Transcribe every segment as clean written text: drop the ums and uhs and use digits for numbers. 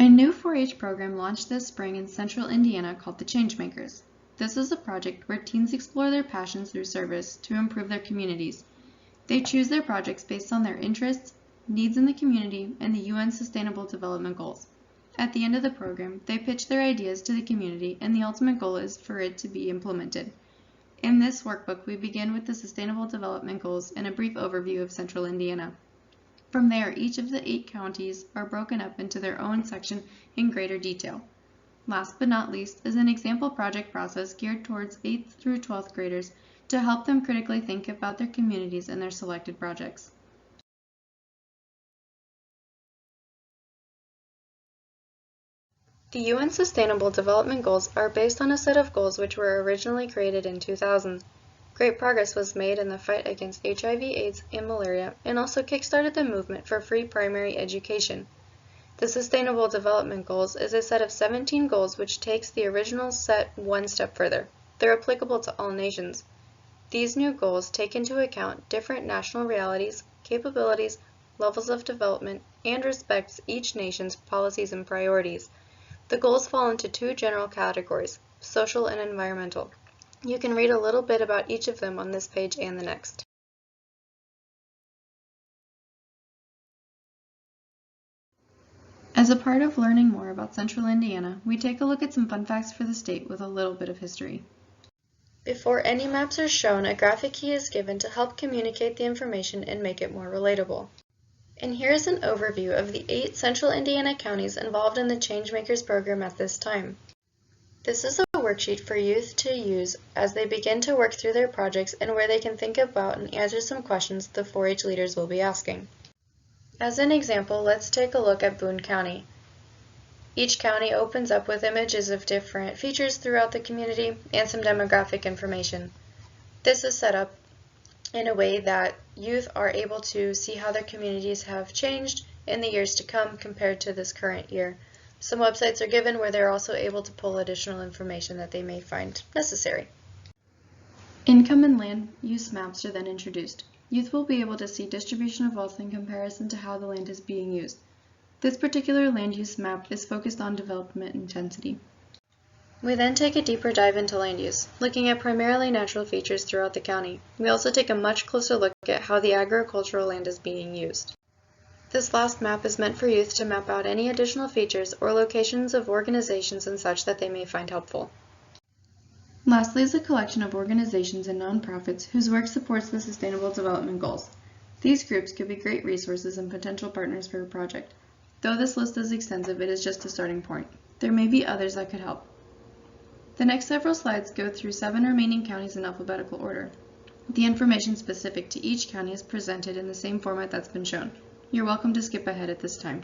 A new 4-H program launched this spring in central Indiana called the Changemakers. This is a project where teens explore their passions through service to improve their communities. They choose their projects based on their interests, needs in the community, and the UN Sustainable Development Goals. At the end of the program, they pitch their ideas to the community, and the ultimate goal is for it to be implemented. In this workbook, we begin with the Sustainable Development Goals and a brief overview of central Indiana. From there, each of the 8 counties are broken up into their own section in greater detail. Last but not least is an example project process geared towards 8th through 12th graders to help them critically think about their communities and their selected projects. The UN Sustainable Development Goals are based on a set of goals which were originally created in 2000. Great progress was made in the fight against HIV, AIDS, and malaria, and also kickstarted the movement for free primary education. The Sustainable Development Goals is a set of 17 goals which takes the original set one step further. They're applicable to all nations. These new goals take into account different national realities, capabilities, levels of development, and respects each nation's policies and priorities. The goals fall into 2 general categories, social and environmental. You can read a little bit about each of them on this page and the next. As a part of learning more about central Indiana, we take a look at some fun facts for the state with a little bit of history. Before any maps are shown, a graphic key is given to help communicate the information and make it more relatable. And here's an overview of the 8 central Indiana counties involved in the Changemakers program at this time. This is a worksheet for youth to use as they begin to work through their projects and where they can think about and answer some questions the 4-H leaders will be asking. As an example, let's take a look at Boone County. Each county opens up with images of different features throughout the community and some demographic information. This is set up in a way that youth are able to see how their communities have changed in the years to come compared to this current year. Some websites are given where they're also able to pull additional information that they may find necessary. Income and land use maps are then introduced. Youth will be able to see distribution of wealth in comparison to how the land is being used. This particular land use map is focused on development intensity. We then take a deeper dive into land use, looking at primarily natural features throughout the county. We also take a much closer look at how the agricultural land is being used. This last map is meant for youth to map out any additional features or locations of organizations and such that they may find helpful. Lastly is a collection of organizations and nonprofits whose work supports the Sustainable Development Goals. These groups could be great resources and potential partners for a project. Though this list is extensive, it is just a starting point. There may be others that could help. The next several slides go through 7 remaining counties in alphabetical order. The information specific to each county is presented in the same format that's been shown. You're welcome to skip ahead at this time.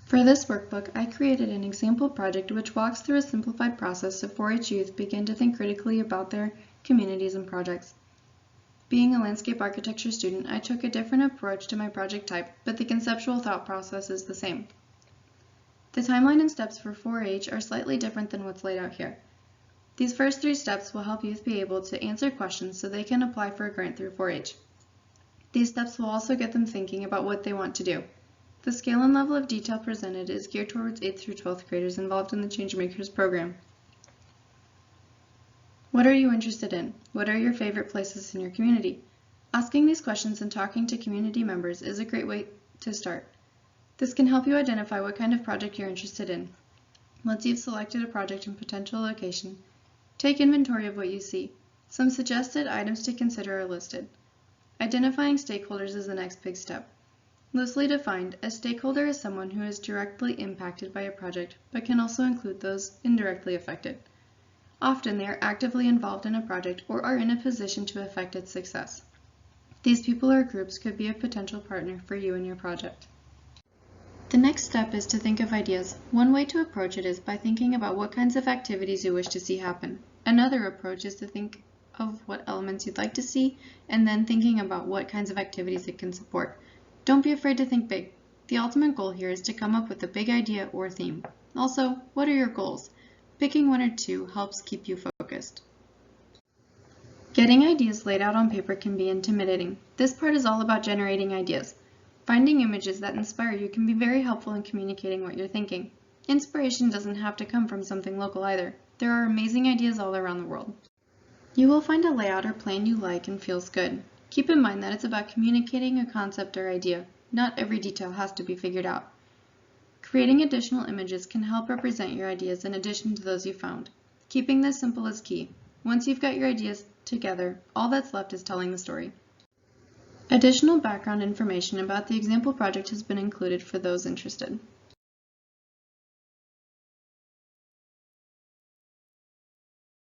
For this workbook, I created an example project which walks through a simplified process so 4-H youth begin to think critically about their communities and projects. Being a landscape architecture student, I took a different approach to my project type, but the conceptual thought process is the same. The timeline and steps for 4-H are slightly different than what's laid out here. These first 3 steps will help youth be able to answer questions so they can apply for a grant through 4-H. These steps will also get them thinking about what they want to do. The scale and level of detail presented is geared towards 8th through 12th graders involved in the Changemakers program. What are you interested in? What are your favorite places in your community? Asking these questions and talking to community members is a great way to start. This can help you identify what kind of project you're interested in. Once you've selected a project and potential location, take inventory of what you see. Some suggested items to consider are listed. Identifying stakeholders is the next big step. Loosely defined, a stakeholder is someone who is directly impacted by a project, but can also include those indirectly affected. Often they are actively involved in a project or are in a position to affect its success. These people or groups could be a potential partner for you and your project. The next step is to think of ideas. One way to approach it is by thinking about what kinds of activities you wish to see happen. Another approach is to think of what elements you'd like to see, and then thinking about what kinds of activities it can support. Don't be afraid to think big. The ultimate goal here is to come up with a big idea or theme. Also, what are your goals? Picking 1 or 2 helps keep you focused. Getting ideas laid out on paper can be intimidating. This part is all about generating ideas. Finding images that inspire you can be very helpful in communicating what you're thinking. Inspiration doesn't have to come from something local either. There are amazing ideas all around the world. You will find a layout or plan you like and feels good. Keep in mind that it's about communicating a concept or idea. Not every detail has to be figured out. Creating additional images can help represent your ideas in addition to those you found. Keeping this simple is key. Once you've got your ideas together, all that's left is telling the story. Additional background information about the example project has been included for those interested.